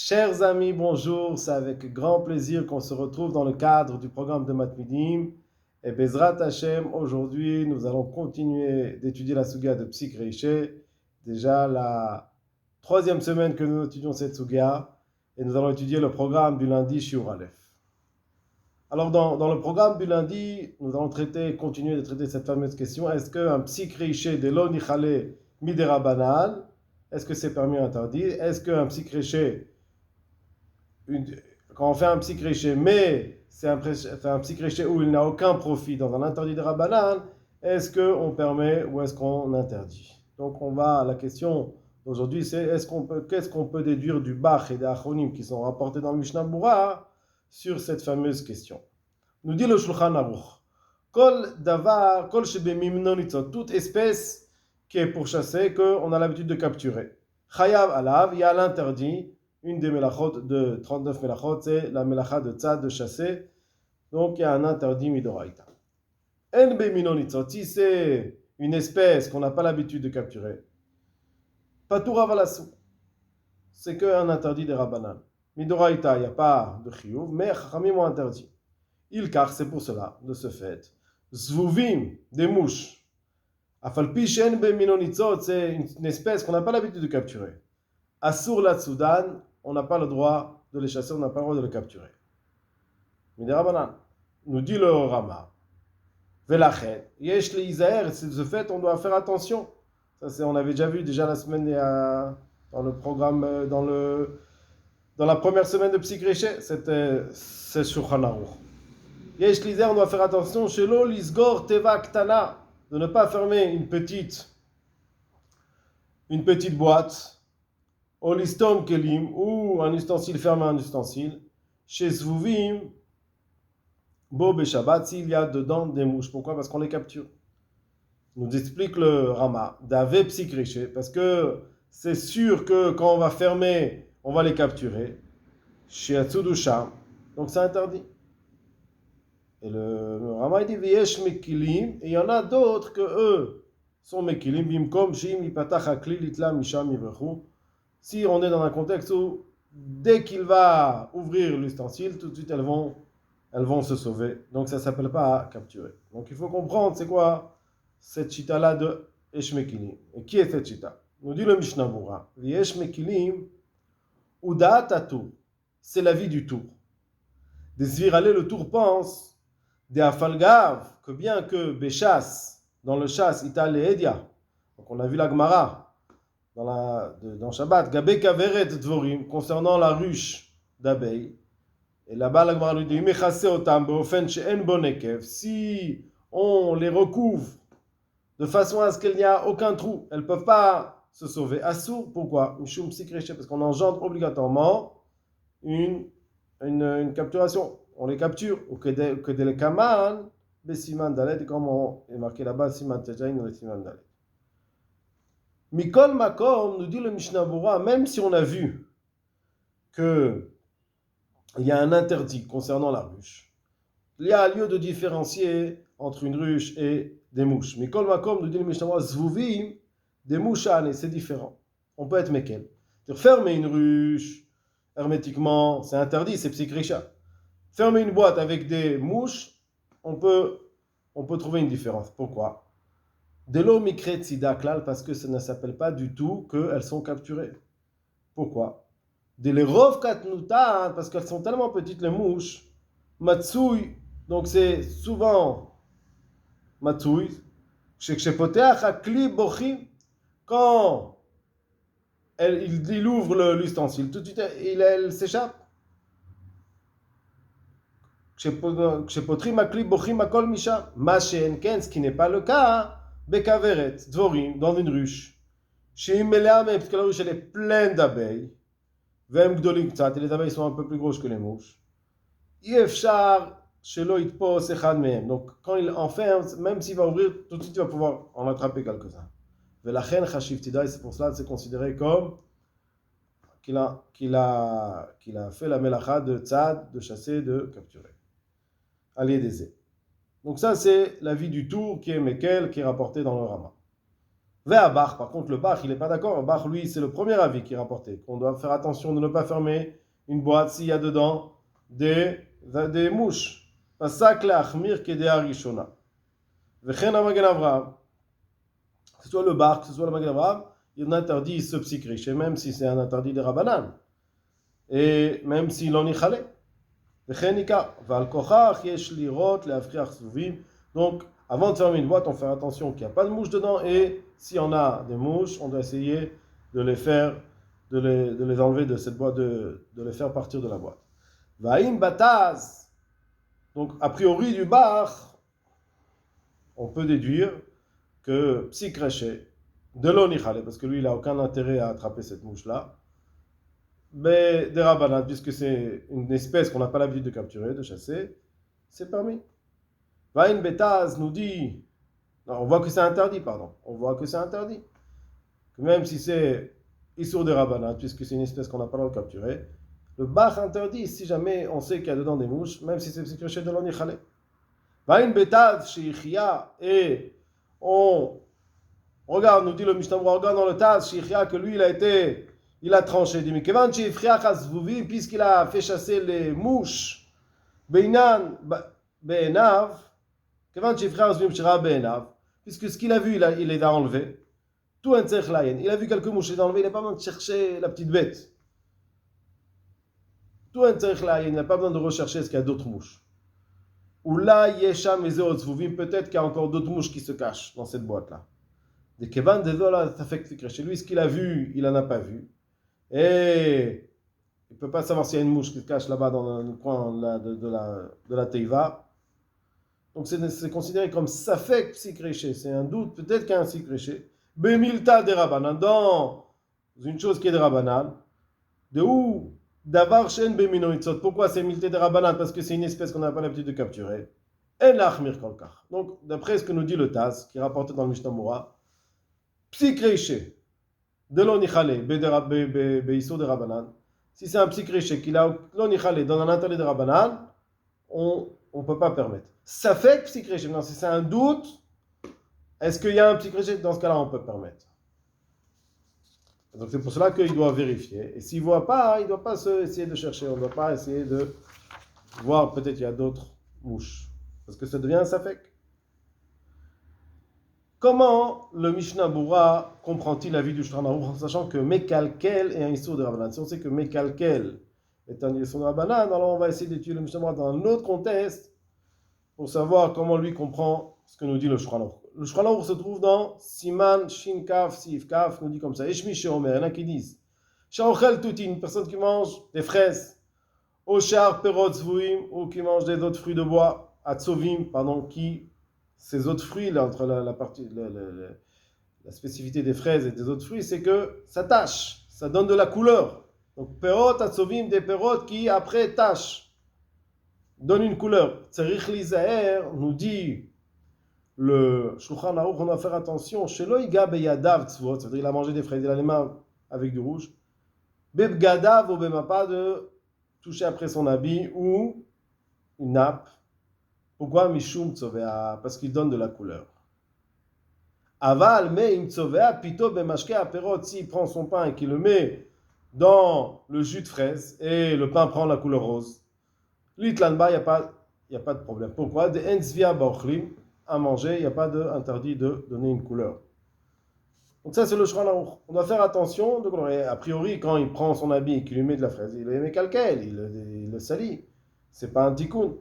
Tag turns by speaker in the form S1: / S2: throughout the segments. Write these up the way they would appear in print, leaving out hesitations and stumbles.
S1: Chers amis, bonjour. C'est avec grand plaisir qu'on se retrouve dans le cadre du programme de Matmidim. Et Bezrat Hashem, aujourd'hui, nous allons continuer d'étudier la Suga de Psik Reiché. Déjà la troisième semaine que nous étudions cette Suga. Et nous allons étudier le programme du lundi, Shiur Aleph. Alors, dans le programme du lundi, nous allons continuer de traiter cette fameuse question. Est-ce qu'un Psik Reiché de lo nichale midera banal, est-ce que c'est permis ou interdit? Est-ce qu'un Psik Reiché quand on fait un petit créché, mais c'est un petit créché où il n'a aucun profit dans un interdit de Rabbanan, est-ce qu'on permet ou est-ce qu'on interdit? Donc la question d'aujourd'hui, c'est qu'est-ce qu'on peut déduire du Bach et des Achronim qui sont rapportés dans le Mishnah Berurah sur cette fameuse question. Nous dit le Shulchan Aruch, Kol davar, kol shebemimno nitzot, toute espèce qui est pourchassée, qu'on a l'habitude de capturer. Chayav alav, il y a l'interdit. Une des melachot de 39 melachot, c'est la melacha de tzad, de chasser. Donc il y a un interdit midoraita. En beminonitzot, si c'est une espèce qu'on n'a pas l'habitude de capturer, patur avalasu, c'est qu'un interdit des rabbanan. Midoraita, il n'y a pas de chiyuv, mais chachamim ont interdit. Il car c'est pour cela, de ce fait, zvuvim, des mouches. Afalpi shen beminonitzot, c'est une espèce qu'on n'a pas l'habitude de capturer. Asur la Soudan, on n'a pas le droit de les chasser, on n'a pas le droit de les capturer. Midera nous dit le Rama. Velachet, yesh le Isaër, c'est de ce fait, on doit faire attention. Ça, on avait déjà vu déjà la semaine dans le programme, dans la première semaine de Psik Reiché, c'est Shulchan Aruch. Yesh le Isaër, on doit faire attention. Shelo lisgor teva ktana, de ne pas fermer une petite boîte. Olistom kelim, ou un ustensile ferme un ustensile. Chez Zvuvim, Bob et Shabbat, s'il y a dedans des mouches. Pourquoi? Parce qu'on les capture. Nous explique le Rama, d'Ave Psik Reiché, parce que c'est sûr que quand on va fermer, on va les capturer. Chez Atsudusha, donc c'est interdit. Et le Rama il dit Viesh Mekilim, et il y en a d'autres que eux sont Mekilim, Bimkom, Shim, Ipatach Akli, Litla, Misham, Ivrechu. Si on est dans un contexte où, dès qu'il va ouvrir l'ustensile, tout de suite elles vont se sauver. Donc ça ne s'appelle pas capturer. Donc il faut comprendre c'est quoi cette chita-là de Eshmekilim. Et qui est cette chita? Nous dit le Mishnah Berurah. Eshmekilim, Udaat Atur. C'est la vie du tour. Des Zviralé, le tour pense, des Afalgav, que bien que Béchas, dans le chasse, Ital et Edia, donc on a vu la Gemara, dans Shabbat, Gabé Kaveret Dvorim, concernant la ruche d'abeilles. Et là-bas, la Gemara nous dit si on les recouvre de façon à ce qu'il n'y a aucun trou, elles ne peuvent pas se sauver. Assour, pourquoi? Parce qu'on engendre obligatoirement une capturation. On les capture. Ou que des kaman, Besiman Dalet, comme on est marqué là-bas, Siman Tejain, dans le Siman Dalet. Mikol Makom, nous dit le Mishnah Berurah, même si on a vu qu'il y a un interdit concernant la ruche, il y a lieu de différencier entre une ruche et des mouches. Mikol Makom, nous dit le Mishnah Berurah, Zvuvim, des mouchanes, c'est différent. On peut être mekel. Fermer une ruche hermétiquement, c'est interdit, c'est Psik Reiché. Fermer une boîte avec des mouches, on peut trouver une différence. Pourquoi? De l'eau mikret sida klal, parce que ça ne s'appelle pas du tout qu'elles sont capturées. Pourquoi? De l'erov katnuta, parce qu'elles sont tellement petites les mouches. Matsui, donc c'est souvent matsui. Shekshepoteach akli bochim, quand il ouvre l'ustensile, tout de suite elle s'échappe. Kshepotrim akli bochim akol misha. Machen ken, ce qui n'est pas le cas. Bekaveret, Dvorim, dans une ruche. Chez Imelame, parce que la ruche elle est pleine d'abeilles. Vem Gdolim Ktsat, et les abeilles sont un peu plus grosses que les mouches. Yefchar, Shelo Itpo, Sechan Mehem. Donc quand il enferme, même s'il va ouvrir, tout de suite il va pouvoir en attraper quelques-uns. Velachen Chashiv Tidai, c'est pour cela que c'est considéré comme qu'il a fait la melacha de Tzad, de chasser, de capturer. Allié des. Donc ça, c'est la vie du tour qui est Mekel, qui est rapporté dans le Rama. Vers Bach, par contre, le Bach, il n'est pas d'accord. Bach, lui, c'est le premier avis qui est rapporté, qu'on doit faire attention de ne pas fermer une boîte s'il y a dedans des mouches. Pasak le'achmir kedei harishona. Vechen hamagen Avraham. Que ce soit le Bach, que ce soit le Magen Avraham, il interdit ce psychriche, même si c'est un interdit de Rabbanan. Et même s'il en est chalé. Vechen ika. Val kochach yesh lirot le'avriach zuvim. Donc, avant de fermer une boîte, on fait attention qu'il n'y a pas de mouches dedans. Et s'il y en a des mouches, on doit essayer de les faire, de les enlever de cette boîte, de les faire partir de la boîte. Va'im bataz. Donc, a priori, du Bach, on peut déduire que psychréché, de l'onichale, parce que lui, il n'a aucun intérêt à attraper cette mouche-là, mais des rabanades, puisque c'est une espèce qu'on n'a pas l'habitude de capturer, de chasser, c'est permis. Vaïn Betaz nous dit, non, on voit que c'est interdit, pardon, on voit que c'est interdit. Que même si c'est Issour des rabanades, puisque c'est une espèce qu'on n'a pas le droit de capturer, le Bach interdit si jamais on sait qu'il y a dedans des mouches, même si c'est psychréché de l'onichale. Vaïn Betaz, chez Ichia, et on regarde, nous dit le Mishnah, regarde dans le Taz, Shichia, que lui, il a tranché. Il dit, mais Kevan Shichia Chazvuvi, puisqu'il a fait chasser les mouches, Beinan, Be'enav, Kevan Shichia Chazvuvi Mshira Be'enav, puisque ce qu'il a vu, il les a enlevés. Tout un tzech layen. Il a vu quelques mouches, il les a enlevés, il n'a pas besoin de chercher la petite bête. Tout un tzech layen, il n'a pas besoin de rechercher est-ce qu'il y a d'autres mouches. Ou là, Yesham et Zeotzvuvim, peut-être qu'il y a encore d'autres mouches qui se cachent dans cette boîte-là. De Kevan de Zola, ça fait que chez lui, ce qu'il a vu, il n'en a pas vu. Et il ne peut pas savoir s'il y a une mouche qui se cache là-bas dans le coin de la Teiva. Donc c'est considéré comme Safek Psikréché. C'est un doute, peut-être qu'il y a un Psikréché. Bemilta de Rabanan, dans une chose qui est de Rabanan. De où Davar Shen Beminoitzot. Pourquoi c'est Milté de Rabanan? Parce que c'est une espèce qu'on n'a pas l'habitude de capturer. En l'achmir kolkar. Donc d'après ce que nous dit le Taz, qui est rapporté dans le Mishnah Moura, Psychréché de l'onichale, beisso de Rabanan. Si c'est un psychréché qu'il a l'onichale dans un interdit de Rabanan, on ne peut pas permettre. Ça fait psychréché. Non, si c'est un doute, est-ce qu'il y a un psychréché? Dans ce cas-là, on peut permettre. Donc c'est pour cela qu'il doit vérifier. Et s'il ne voit pas, il ne doit pas essayer de chercher. On ne doit pas essayer de voir, peut-être il y a d'autres mouches. Parce que ça devient un safek. Comment le Mishnah Boura comprend-il la vie du Shulchan Aruch en sachant que Mekalkel est un Issour de Rabbanan? Si on sait que Mekalkel est un Issour de Rabbanan, alors on va essayer d'étudier le Mishnah Boura dans un autre contexte pour savoir comment lui comprend ce que nous dit le Shulchan Aruch. Le Shulchan Aruch se trouve dans Siman Shin Kaf Sif Kaf, nous dit comme ça. Eshmi Sheomer, il y en a qui disent Shaochel Tutin, une personne qui mange des fraises, Oshar Perot Zvuim, ou qui mange des autres fruits de bois, Atzovim, pardon, qui ces autres fruits, là, entre la spécificité des fraises et des autres fruits, c'est que ça tâche, ça donne de la couleur. Donc, perot, atzovim, des perotes qui, après, tâchent, donnent une couleur. Tzarich lizaher nous dit le Shulchan Aruch, on doit faire attention. Shelo iga beyadav tzvot, c'est-à-dire il a mangé des fraises, il a les mains avec du rouge. Bebgadav ou bemapa, de toucher après son habit ou une nappe. Pourquoi Mishum Tzovea? Parce qu'il donne de la couleur. Aval, mais im Tzovea, pito bemashke aperot, s'il prend son pain et qu'il le met dans le jus de fraise et le pain prend la couleur rose. L'itlanba, il n'y a pas de problème. Pourquoi? De enzvia baochlim, à manger, il n'y a pas d'interdit de donner une couleur. Donc ça, c'est le Shulchan Aruch. On doit faire attention. Donc, a priori, quand il prend son habit et qu'il lui met de la fraise, il le met calquel, il le salit. C'est pas un tikkun.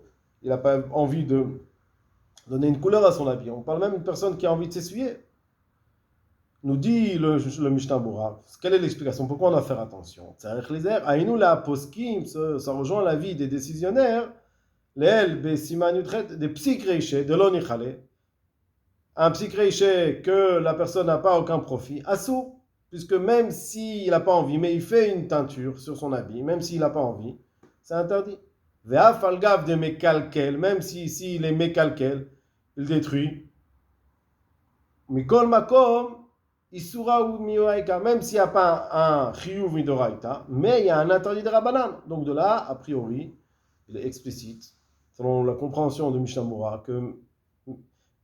S1: Il n'a pas envie de donner une couleur à son habit. On parle même d'une personne qui a envie de s'essuyer. Nous dit le Mishnah Boura. Quelle est l'explication? Pourquoi on doit faire attention? Ça rejoint l'avis des décisionnaires. Des psychréchés, de l'onichale. Un psychréché que la personne n'a pas aucun profit. Assou. Puisque même s'il n'a pas envie, mais il fait une teinture sur son habit, même s'il n'a pas envie, c'est interdit. Ve'afalgav de mekalkel, même si ici il est mekalkel, il détruit. Mikol makom, isura ou mioaika, même s'il n'y a pas un chiyuv midoraita, mais il y a un interdit de Rabbanan. Donc de là, a priori, il est explicite, selon la compréhension de Mishnah Moura,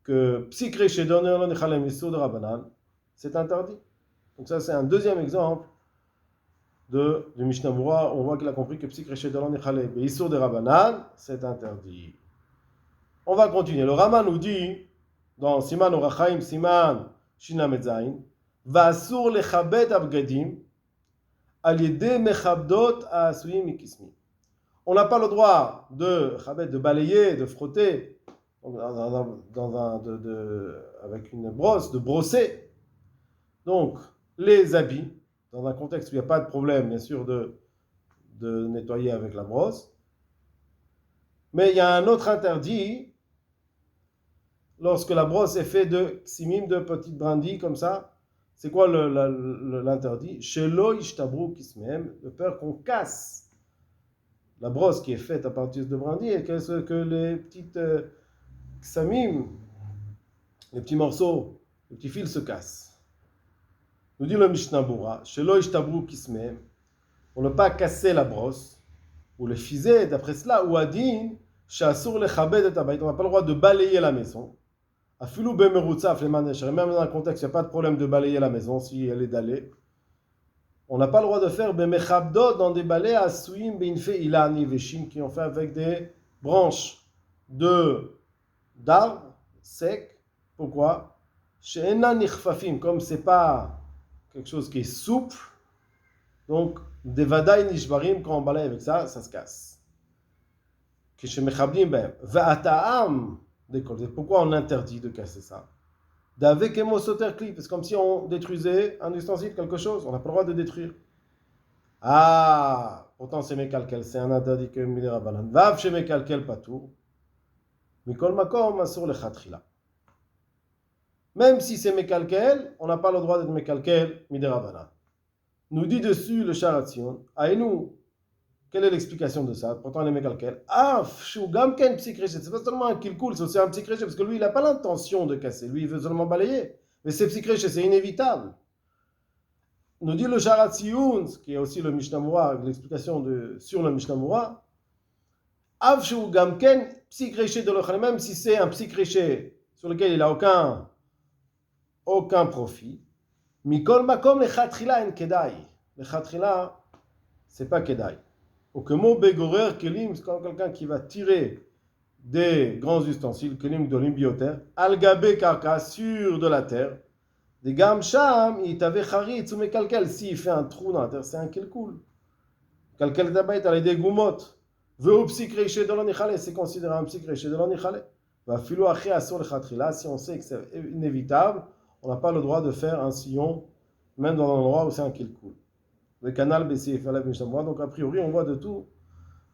S1: que psychréché donner l'onichalem isur de Rabbanan, c'est interdit. Donc ça, c'est un deuxième exemple du Mishnah Berurah. On voit qu'il a compris que Psik Reshet Delon Nichaleh Beisur de Rabbanan, c'est interdit. On va continuer. Le Rama nous dit, dans Siman Orachaim, Siman Shina Medzain, Vasur lechabed abgadim, al yedeh mechabdot asuyim mikismi. On n'a pas le droit de balayer, de frotter, avec une brosse, de brosser. Donc, les habits, dans un contexte où il n'y a pas de problème, bien sûr, de nettoyer avec la brosse. Mais il y a un autre interdit, lorsque la brosse est faite de ximim, de petites brindilles, comme ça. C'est quoi l'interdit? Shelo ishtabru kismem, de peur qu'on casse la brosse qui est faite à partir de brindilles et que les petites xamim, les petits morceaux, les petits fils se cassent. Nous dit le Mishnah Berurah, Shelo ishtabru kismem, pour ne pas casser la brosse, ou le fizet, d'après cela, ou adin, shasur lechabed et abayit, on n'a pas le droit de balayer la maison. Afilou bemerutzaf, même dans un contexte, il n'y a pas de problème de balayer la maison si elle est dallée. On n'a pas le droit de faire bemechabdot dans des balais à souim beinfe ilani veshin qui ont fait avec des branches d'arbres secs. Pourquoi? Chez Ena nichfafim, comme c'est pas quelque chose qui est souple, donc des vadaï nishbarim, quand on balaye avec ça, ça se casse. Chez mechabdim ben va'ataam. Pourquoi on interdit de casser ça? D'avec émosoter clip, c'est comme si on détruisait un ustensile, quelque chose. On n'a pas le droit de détruire. Ah, pourtant c'est mekalkel, c'est un interdit que midera banan. Vav chez mekalkel patou. Mikol makom asur lechatchila. Même si c'est mekalkel, on n'a pas le droit d'être mekalkel midera banan. Nous dit dessus le Sharatzion. Aïnou. Quelle est l'explication de ça? Pourtant, les mekalkel. Ah, Shugam Ken Psikreshet. C'est pas seulement un kilkoul, c'est aussi un Psikreshet, parce que lui, il n'a pas l'intention de casser. Lui, il veut seulement balayer. Mais c'est Psikreshet, c'est inévitable. Nous dit le Sharatzion, qui est aussi le Mishnah Berurah, l'explication sur le Mishnah Berurah. Av Shugam Ken Psikreshet de l'Ochal, même si c'est un Psikreshet sur lequel il n'a aucun profit. Mikol Makom Lechatchila en Kedai. Lechatchila, c'est pas Kedai. Ou que mon bégorer kelim, c'est comme quelqu'un qui va tirer des grands ustensiles, kelim de l'imbioter, al-gabé karka, sur de la terre, des gam sham, il t'avait charitz ou mekalkel, s'il fait un trou dans la terre, c'est un kilkoul. Kalkel tabayt, elle a des goumotes. Veut psikreché de l'onichale, c'est considéré un psikreché de l'onichale. Va filo aché asur lechatchila, si on sait que c'est inévitable, on n'a pas le droit de faire un sillon, même dans un endroit où c'est un kilkoul. Le canal BCF à la Mishnah Berurah. Donc, a priori, on voit de tout,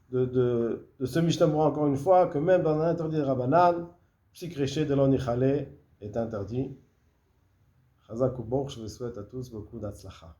S1: de ce Mishnah Berurah, encore une fois, que même dans un interdit de Rabbanan, Psikreché de l'Onichale est interdit. Chazak ou Borch, je vous souhaite à tous beaucoup d'Atzlacha.